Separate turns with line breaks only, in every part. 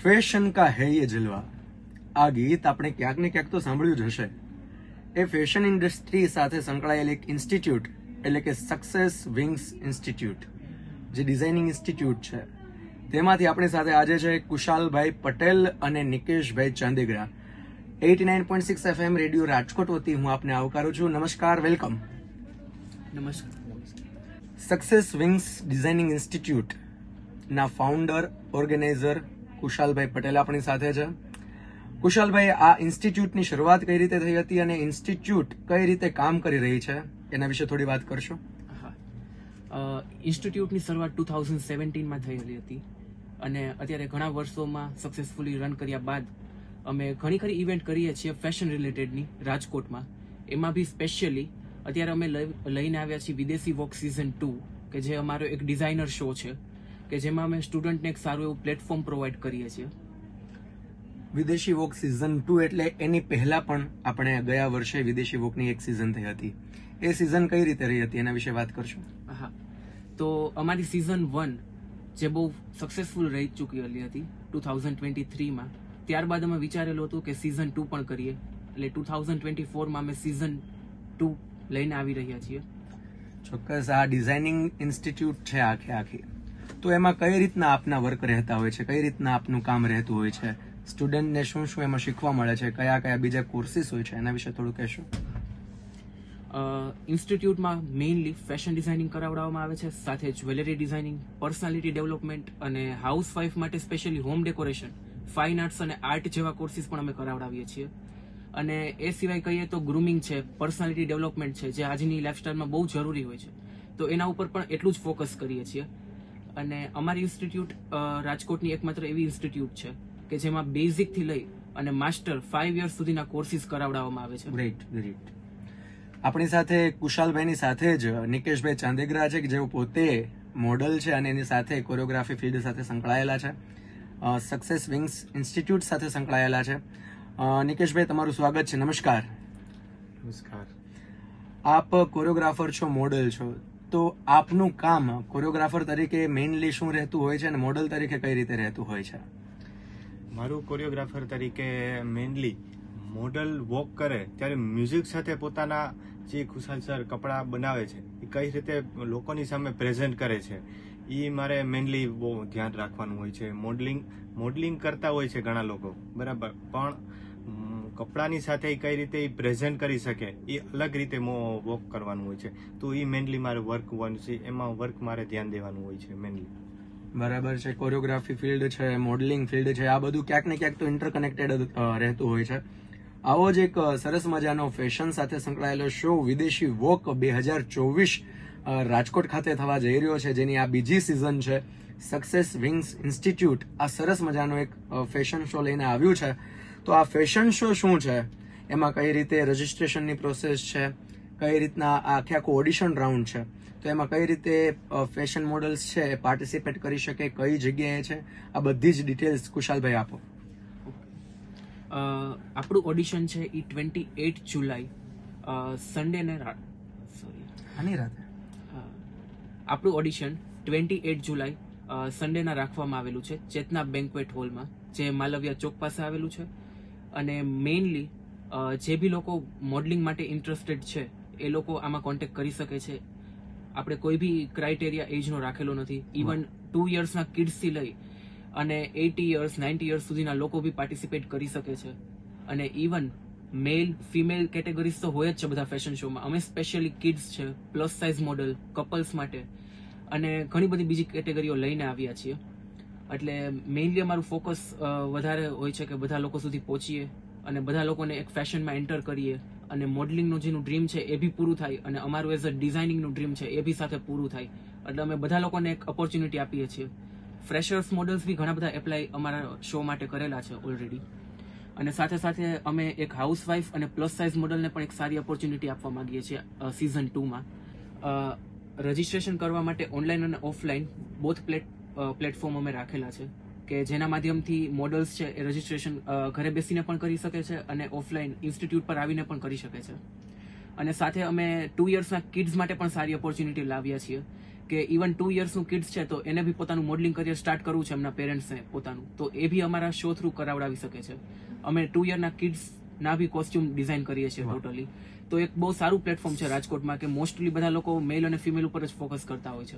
Fashion કા હૈ યે જલવા આ ગીત આપણે ક્યાંક ને ક્યાંક તો સાંભળ્યું જ હશે. એ ફેશન ઇન્ડસ્ટ્રી સાથે સંકળાયેલ એક ઇન્સ્ટિટ્યૂટ એટલે કે સક્સેસ વિંગ્સ ઇન્સ્ટિટ્યૂટ, જે ડિઝાઇનિંગ ઇન્સ્ટિટ્યૂટ છે, તેમાંથી આપણી સાથે આજે છે કુશાલભાઈ પટેલ અને નિકેશભાઈ ચાંદેગરા. 89.6 FM રેડિયો રાજકોટ વતી હું આપને આવકારું છું. નમસ્કાર, વેલકમ.
નમસ્કાર.
સક્સેસ વિંગ્સ ડિઝાઇનિંગ ઇન્સ્ટિટ્યૂટ ના ફાઉન્ડર ઓર્ગેનાઇઝર કુશાલભાઈ પટેલ આપણી સાથે છે. કુશાલભાઈ, આ ઇન્સ્ટિટ્યૂટની શરૂઆત કઈ રીતે થઈ હતી અને ઇન્સ્ટિટ્યૂટ કઈ રીતે કામ કરી રહી છે એના વિશે થોડી વાત કરશો?
ઇન્સ્ટિટ્યૂટની શરૂઆત 2017માં થયેલી હતી અને અત્યારે ઘણા વર્ષોમાં સક્સેસફુલી રન કર્યા બાદ અમે ઘણી ખરી ઇવેન્ટ કરીએ છીએ ફેશન રિલેટેડની રાજકોટમાં. એમાં બી સ્પેશિયલી અત્યારે અમે લઈને આવ્યા છીએ વિદેશી વોક સિઝન 2, કે જે અમારો એક ડિઝાઇનર શો છે, કે જેમાં અમે સ્ટુડન્ટને એક સારું એવું પ્લેટફોર્મ પ્રોવાઈડ કરીએ છીએ.
વિદેશી વોક સિઝન 2 એટલે એની પહેલા પણ આપણે ગયા વર્ષે વિદેશી વોકની એક સિઝન થઈ હતી. એ સિઝન કઈ રીતે રહી હતી એના વિશે વાત કરશો?
હા, તો અમારી સિઝન 1 જે બહુ સક્સેસફુલ રહી ચૂકેલી હતી 2023માં, ત્યારબાદ અમે વિચારેલું હતું કે સિઝન 2 પણ કરીએ, એટલે 2024માં અમે સિઝન 2 લઈને આવી રહ્યા છીએ.
ચોક્કસ. આ ડિઝાઇનિંગ ઇન્સ્ટિટ્યૂટ છે આખી, તો એમાં કઈ રીતના આપના વર્ક રહેતા હોય છે, કઈ રીતના આપનું કામ રહેતું હોય છે, સ્ટુડન્ટને શું શું એમાં શીખવા મળે છે, કયા કયા બીજા કોર્સિસ હોય છે, એના વિશે થોડું કહેશો?
ઇન્સ્ટિટ્યૂટમાં મેઇનલી ફેશન ડિઝાઇનિંગ કરાવડાવવામાં આવે છે, સાથે જ્વેલરી ડિઝાઇનિંગ, પર્સનાલિટી ડેવલપમેન્ટ અને હાઉસવાઇફ માટે specially home decoration, fine arts અને આર્ટ જેવા કોર્સિસ પણ અમે કરાવડાવીએ છીએ. અને એ સિવાય કહીએ તો ગ્રુમિંગ છે, પર્સનાલિટી ડેવલપમેન્ટ છે, જે આજની લાઈફસ્ટાઈલમાં બહુ જરૂરી હોય છે, તો એના ઉપર પણ એટલું જ ફોકસ કરીએ છીએ. અને અમારી ઇન્સ્ટિટ્યૂટ રાજકોટની એકમાત્ર એવી ઇન્સ્ટિટ્યૂટ છે કે જેમાં બેઝિક થી લઈ અને માસ્ટર 5 યર્સ સુધીના કોર્સિસ કરાવડાવવામાં આવે છે.
ગ્રેટ. આપણી સાથે કુશાલભાઈની સાથે જ નિકેશભાઈ ચાંદેગરા છે, કે જેઓ પોતે મોડલ છે અને એની સાથે કોરિયોગ્રાફી ફિલ્ડ સાથે સંકળાયેલા છે, સક્સેસ વિંગ્સ ઇન્સ્ટિટ્યૂટ સાથે સંકળાયેલા છે. નિકેશભાઈ, તમારું સ્વાગત છે. નમસ્કાર.
નમસ્કાર.
આપ કોરિયોગ્રાફર છો, મોડલ છો, તો આપનું કામ કોરિયોગ્રાફર તરીકે મેઇનલી શું રહેતું હોય છે અને મોડલ તરીકે કઈ રીતે રહેતું હોય છે?
મારું કોરિયોગ્રાફર તરીકે મેઇનલી મોડલ વોક કરે ત્યારે મ્યુઝિક સાથે પોતાના જે ખુશાલ સર કપડાં બનાવે છે એ કઈ રીતે લોકોની સામે પ્રેઝન્ટ કરે છે એ મારે મેઇનલી બહુ ધ્યાન રાખવાનું હોય છે. મોડલિંગ કરતા હોય છે ઘણા લોકો, બરાબર, પણ કપડાની સાથે કઈ રીતે એ પ્રેઝન્ટ કરી શકે એ અલગ રીતે વોક કરવાનું હોય છે. તો એ મેઇનલી મારે વર્ક હોવાનું છે, એમાં વર્ક મારે ધ્યાન દેવાનું હોય છે મેઇનલી.
બરાબર છે. કોરિયોગ્રાફી ફિલ્ડ છે, મોડલિંગ ફિલ્ડ છે, આ બધું ક્યાંક ને ક્યાંક તો ઇન્ટરકનેક્ટેડ રહેતું હોય છે. આવો જ એક સરસ મજાનો ફેશન સાથે સંકળાયેલો શો વિદેશી વોક 2024 રાજકોટ ખાતે થવા જઈ રહ્યો છે, જેની આ બીજી સિઝન છે. સક્સેસ વિંગ્સ ઇન્સ્ટિટ્યૂટ આ સરસ મજાનો એક ફેશન શો લઈને આવ્યું છે. તો આ ફેશન શો શું છે, એમાં કઈ રીતે રજિસ્ટ્રેશનની પ્રોસેસ છે, કઈ રીતના આખો ઓડિશન રાઉન્ડ છે, તો એમાં કઈ રીતે ફેશન મોડલ્સ છે એ પાર્ટિસિપેટ કરી શકે, કઈ જગ્યાએ છે, આ બધી જ ડિટેલ્સ કુશાલભાઈ આપો.
આપણું ઓડિશન છે એ 28 જુલાઈ સન્ડે ને
આની રાતે
આપણું ઓડિશન 28 જુલાઈ સન્ડેના રાખવામાં આવેલું છે ચેતના બેન્ક્વેટ હોલમાં, જે માલવિયા ચોક પાસે આવેલું છે. અને મેઇનલી જે બી લોકો મોડલિંગ માટે ઇન્ટરેસ્ટેડ છે એ લોકો આમાં કોન્ટેક્ટ કરી શકે છે. આપણે કોઈ બી ક્રાઇટેરિયા એજનો રાખેલો નથી. ઇવન 2 યર્સના કિડ્સથી લઈ અને 80 યર્સ 90 યર્સ સુધીના લોકો બી પાર્ટિસિપેટ કરી શકે છે. અને ઇવન મેલ ફિમેલ કેટેગરીઝ તો હોય જ છે બધા ફેશન શોમાં. અમે સ્પેશિયલી કિડ્સ છે, પ્લસ સાઇઝ મોડલ, કપલ્સ માટે અને ઘણી બધી બીજી કેટેગરીઓ લઈને આવ્યા છીએ. એટલે મેઇનલી અમારું ફોકસ વધારે હોય છે કે બધા લોકો સુધી પહોંચીએ અને બધા લોકોને એક ફેશનમાં એન્ટર કરીએ અને મોડલિંગનું જેનું ડ્રીમ છે એ બી પૂરું થાય અને અમારું એઝ અ ડિઝાઇનિંગનું ડ્રીમ છે એ બી સાથે પૂરું થાય. એટલે અમે બધા લોકોને એક ઓપોર્ચ્યુનિટી આપીએ છીએ. ફ્રેશર્સ મોડલ્સ બી ઘણા બધા એપ્લાય અમારા શો માટે કરેલા છે ઓલરેડી. અને સાથે સાથે અમે એક હાઉસવાઇફ અને પ્લસ સાઇઝ મોડલને પણ એક સારી ઓપોર્ચ્યુનિટી આપવા માંગીએ છીએ સિઝન 2માં. રજિસ્ટ્રેશન કરવા માટે ઓનલાઈન અને ઓફલાઈન બોથ પ્લેટફોર્મ અમે રાખેલા છે, કે જેના માધ્યમથી મોડલ્સ છે એ રજિસ્ટ્રેશન ઘરે બેસીને પણ કરી શકે છે અને ઓફલાઈન ઇન્સ્ટિટ્યૂટ પર આવીને પણ કરી શકે છે. અને સાથે અમે 2 યર્સના કિડ્સ માટે પણ સારી ઓપોર્ચ્યુનિટી લાવ્યા છીએ, કે ઇવન 2 યર્સનું કિડ્સ છે તો એને બી પોતાનું મોડલિંગ કરિયર સ્ટાર્ટ કરવું છે એમના પેરેન્ટ્સને પોતાનું, તો એ બી અમારા શો થ્રુ કરાવડાવી શકે છે. અમે 2 યરના કિડ્સ ના બી કોસ્ટ્યુમ ડિઝાઇન કરીએ છીએ ટોટલી. તો એક બહુ સારું પ્લેટફોર્મ છે રાજકોટમાં કે મોસ્ટલી બધા લોકો મેલ અને ફિમેલ ઉપર જ ફોકસ કરતા હોય છે.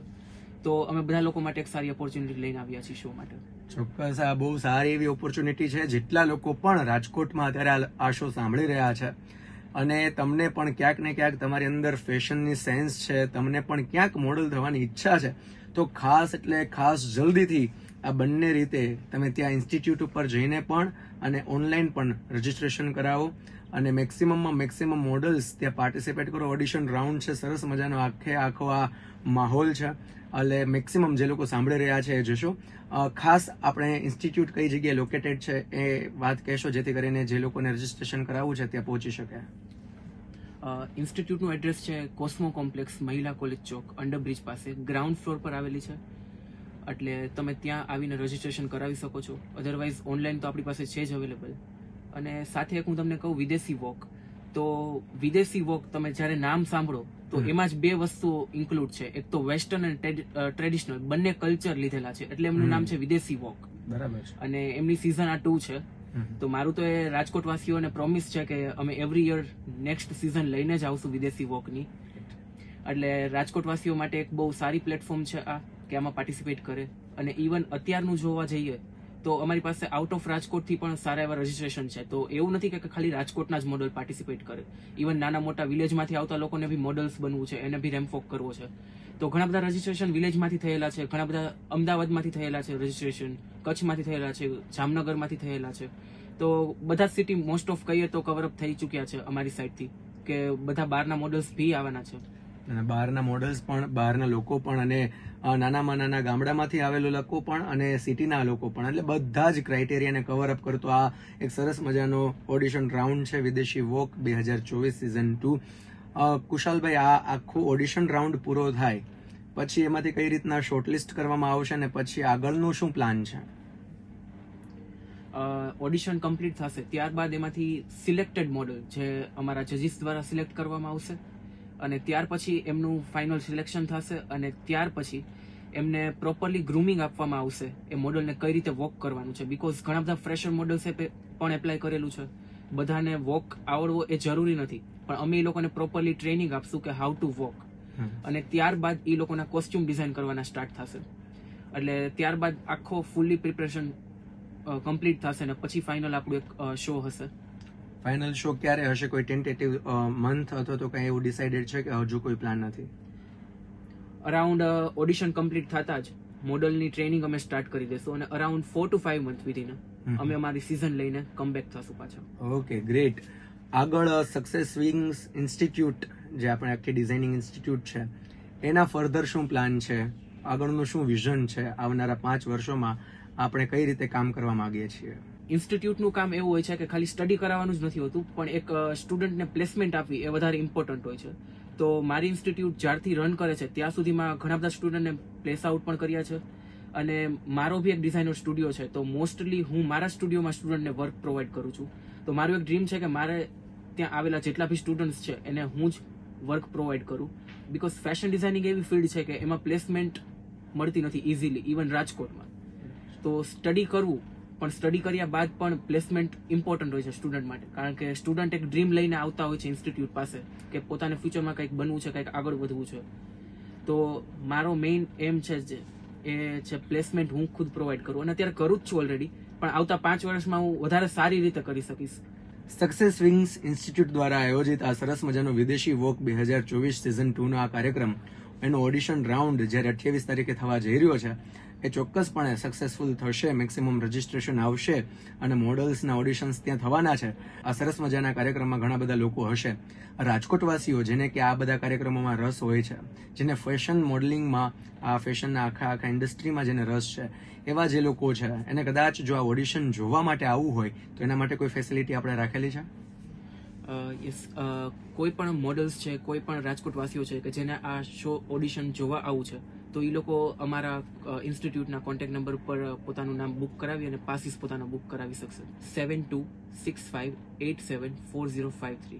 તો અમે બધા લોકો માટે એક સારી ઓપોર્ચ્યુનિટી લઈને આવ્યા છીએ શો માટે.
ચોક્કસ, આ બહુ સારી એવી ઓપોર્ચ્યુનિટી છે. જેટલા લોકો પણ રાજકોટમાં અત્યારે આ શો સાંભળી રહ્યા છે અને તમને પણ ક્યાંક ને ક્યાંક તમારી અંદર ફેશનની સેન્સ છે, તમને પણ ક્યાંક મોડલ થવાની ઈચ્છા છે, તો ખાસ એટલે ખાસ જલ્દીથી આ બંને રીતે તમે ત્યાં ઇન્સ્ટિટ્યૂટ ઉપર જઈને પણ અને ઓનલાઈન પણ રજીસ્ટ્રેશન કરાવો અને મેક્સિમમમાં મેક્સિમમ મોડલ્સ ત્યાં પાર્ટિસિપેટ કરો. ઓડિશન રાઉન્ડ છે, સરસ મજાનો આખો આ માહોલ છે. એટલે મેક્સિમમ જે લોકો સાંભળી રહ્યા છે એ જોશો. ખાસ આપણે ઇન્સ્ટિટ્યૂટ કઈ જગ્યાએ લોકેટેડ છે એ વાત કહેશો, જેથી કરીને જે લોકોને રજીસ્ટ્રેશન કરાવવું છે ત્યાં પહોંચી શકે.
ઇન્સ્ટિટ્યૂટનું એડ્રેસ છે કોસ્મો કોમ્પ્લેક્સ, મહિલા કોલેજ ચોક, અંડરબ્રિજ પાસે, ગ્રાઉન્ડ ફ્લોર પર આવેલી છે. એટલે તમે ત્યાં આવીને રજીસ્ટ્રેશન કરાવી શકો છો. અધરવાઇઝ ઓનલાઈન તો આપણી પાસે છે જ અવેલેબલ. અને સાથે એક હું તમને કહું, વિદેશી વોક. તો વિદેશી વોક તમે જ્યારે નામ સાંભળો તો એમાં જ 2 વસ્તુઓ ઇન્ક્લુડ છે. એક તો વેસ્ટર્ન અને ટ્રેડિશનલ બંને કલ્ચર લીધેલા છે, એટલે એમનું નામ છે વિદેશી વોક.
બરાબર છે.
અને એમની સિઝન આ 2 છે. તો મારું તો એ રાજકોટ વાસીઓને પ્રોમિસ છે કે અમે એવરી યર નેક્સ્ટ સિઝન લઈને જ આવશું વિદેશી વોકની. એટલે રાજકોટ વાસીઓ માટે એક બહુ સારી પ્લેટફોર્મ છે આ, કે આમાં પાર્ટિસિપેટ કરે. અને ઇવન અત્યારનું જોવા જઈએ તો અમારી પાસે આઉટ ઓફ રાજકોટથી પણ સારા એવા રજીસ્ટ્રેશન છે. તો એવું નથી કે ખાલી રાજકોટના જ મોડલ પાર્ટિસિપેટ કરે. ઇવન નાના મોટા વિલેજમાંથી આવતા લોકોને બી મોડલ્સ બનવું છે, એને બી રેમ્પ કરવો છે, તો ઘણા બધા રજીસ્ટ્રેશન વિલેજમાંથી થયેલા છે, ઘણા બધા અમદાવાદમાંથી થયેલા છે રજીસ્ટ્રેશન, કચ્છમાંથી થયેલા છે, જામનગરમાંથી થયેલા છે. તો બધા સિટી મોસ્ટ ઓફ કહીએ તો કવરઅપ થઈ ચૂક્યા છે અમારી સાઈડથી, કે બધા બહારના મોડલ્સ બી આવવાના છે.
અને બહારના મોડલ્સ પણ, બહારના લોકો પણ, અને નાનામાં નાના ગામડામાંથી આવેલો લોકો પણ અને સિટીના લોકો પણ, એટલે બધા જ ક્રાઇટેરિયાને કવર અપ કરતો આ એક સરસ મજાનો ઓડિશન રાઉન્ડ છે વિદેશી વોક 2024 સિઝન 2. કુશાલભાઈ, આ આખો ઓડિશન રાઉન્ડ પૂરો થાય પછી એમાંથી કઈ રીતના શોર્ટલિસ્ટ કરવામાં આવશે અને પછી આગળનું શું પ્લાન છે?
ઓડિશન કમ્પ્લીટ થશે ત્યારબાદ એમાંથી સિલેક્ટેડ મોડલ જે અમારા જજીસ દ્વારા સિલેક્ટ કરવામાં આવશે અને ત્યાર પછી એમનું ફાઇનલ સિલેક્શન થશે અને ત્યાર પછી એમને પ્રોપરલી ગ્રુમિંગ આપવામાં આવશે એ મોડલને કઈ રીતે વોક કરવાનું છે. બીકોઝ ઘણા બધા ફ્રેશર મોડલ્સે પણ એપ્લાય કરેલું છે, બધાને વોક આવડવો એ જરૂરી નથી, પણ અમે એ લોકોને પ્રોપરલી ટ્રેનિંગ આપશું કે હાઉ ટુ વોક. અને ત્યારબાદ એ લોકોના કોસ્ટ્યુમ ડિઝાઇન કરવાના સ્ટાર્ટ થશે. એટલે ત્યારબાદ આખો ફૂલી પ્રિપરેશન કમ્પ્લીટ થશે અને પછી ફાઇનલ આપણું એક શો હશે.
ફાઇનલ શો ક્યારે હશે? કોઈ ટેન્ટેટિવ મંથ અથવા તો કઈ એવું ડિસાઇડેડ છે કે હજુ કોઈ પ્લાન નથી?
અરાઉન્ડ ઓડિશન કમ્પ્લીટ થતા જ મોડલની ટ્રેનિંગ અમે સ્ટાર્ટ કરી દેશું અને અરાઉન્ડ 4 to 5 મંથ વિધિન અમે અમારી સિઝન લઈને કમબેક થશું પાછા.
Okay, great. આગળ સક્સેસ વિંગ્સ ઇન્સ્ટિટ્યૂટ, જે આપણે આખી ડિઝાઇનિંગ ઇન્સ્ટિટ્યૂટ છે, એના ફર્ધર શું પ્લાન છે? આગળનું શું વિઝન છે? આવનારા 5 વર્ષોમાં આપણે કઈ રીતે કામ કરવા માંગીએ છીએ?
ઇન્સ્ટિટ્યૂટનું કામ એવું હોય છે કે ખાલી સ્ટડી કરાવવાનું જ નથી હોતું, પણ એક સ્ટુડન્ટને પ્લેસમેન્ટ આપવી એ વધારે ઇમ્પોર્ટન્ટ હોય છે. તો મારી ઇન્સ્ટિટ્યૂટ જ્યારથી રન કરે છે ત્યાં સુધીમાં ઘણા બધા સ્ટુડન્ટને પ્લેસ આઉટ પણ કર્યા છે અને મારો બી એક ડિઝાઇનર સ્ટુડિયો છે. તો મોસ્ટલી હું મારા સ્ટુડિયોમાં સ્ટુડન્ટને વર્ક પ્રોવાઈડ કરું છું. તો મારું એક ડ્રીમ છે કે મારે ત્યાં આવેલા જેટલા બી સ્ટુડન્ટ્સ છે એને હું જ વર્ક પ્રોવાઈડ કરું. બીકોઝ ફેશન ડિઝાઇનિંગ એવી ફિલ્ડ છે કે એમાં પ્લેસમેન્ટ મળતી નથી ઇઝીલી, ઇવન રાજકોટમાં. તો સ્ટડી કરવું, પણ સ્ટડી કર્યા બાદ પણ પ્લેસમેન્ટ ઇમ્પોર્ટન્ટ હોય છે સ્ટુડન્ટ માટે, કારણ કે સ્ટુડન્ટ એક ડ્રીમ લઈને આવતા હોય છે ઇન્સ્ટિટ્યૂટ પાસે કે પોતાને ફ્યુચરમાં કંઈક બનવું છે, કંઈક આગળ વધવું છે. તો મારો મેઇન એમ છે જે એ છે પ્લેસમેન્ટ હું ખુદ પ્રોવાઈડ કરું અને અત્યારે કરું જ છું ઓલરેડી, પણ આવતા 5 વર્ષમાં હું વધારે સારી રીતે કરી શકીશ.
સક્સેસ વિંગ્સ ઇન્સ્ટિટ્યૂટ દ્વારા આયોજિત આ સરસ મજાનો વિદેશી વોક 2024 સિઝન 2 નો આ કાર્યક્રમ, એનો ઓડિશન રાઉન્ડ જ્યારે 28 તારીખે થવા જઈ રહ્યો છે, એ ચોક્કસપણે સક્સેસફુલ થશે. મેક્સિમમ રજીસ્ટ્રેશન આવશે અને મોડલ્સના ઓડિશન્સ ત્યાં થવાના છે. આ સરસ મજાના કાર્યક્રમમાં ઘણા બધા લોકો હશે, રાજકોટવાસીઓ જેને કે આ બધા કાર્યક્રમોમાં રસ હોય છે, જેને ફેશન મોડલિંગમાં, આ ફેશનના આખા ઇન્ડસ્ટ્રીમાં જેને રસ છે, એવા જે લોકો છે એને કદાચ જો આ ઓડિશન જોવા માટે આવવું હોય તો એના માટે કોઈ ફેસિલિટી આપણે રાખેલી છે?
યસ, કોઈ પણ મોડલ્સ છે, કોઈ પણ રાજકોટવાસીઓ છે કે જેને આ શો ઓડિશન જોવા આવવું છે, તો એ લોકો અમારા ઇન્સ્ટિટ્યૂટના કોન્ટેક્ટ નંબર ઉપર પોતાનું નામ બુક કરાવી અને પાસીસ પોતાના બુક કરાવી શકશે. 7265874053.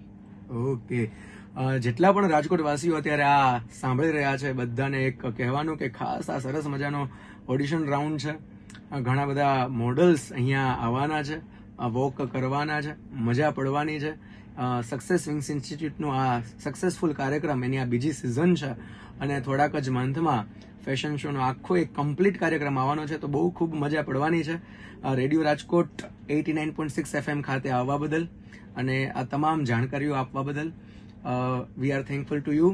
ઓકે, જેટલા પણ રાજકોટ વાસીઓ અત્યારે આ સાંભળી રહ્યા છે બધાને એક કહેવાનું કે ખાસ આ સરસ મજાનો ઓડિશન રાઉન્ડ છે. ઘણા બધા મોડલ્સ અહીંયા આવવાના છે, વોક કરવાના છે, મજા પડવાની છે. સક્સેસ વિંગ્સ ઇન્સ્ટિટ્યૂટનો આ સક્સેસફુલ કાર્યક્રમ એની આ બીજી સિઝન છે અને થોડાક જ મંથમાં ફેશન શોનો આખો એક કમ્પ્લીટ કાર્યક્રમ આવવાનો છે, તો બહુ ખૂબ મજા પડવાની છે. રેડિયો રાજકોટ 89.6 FM ખાતે આવવા બદલ અને આ તમામ જાણકારીઓ આપવા બદલ we are thankful to you.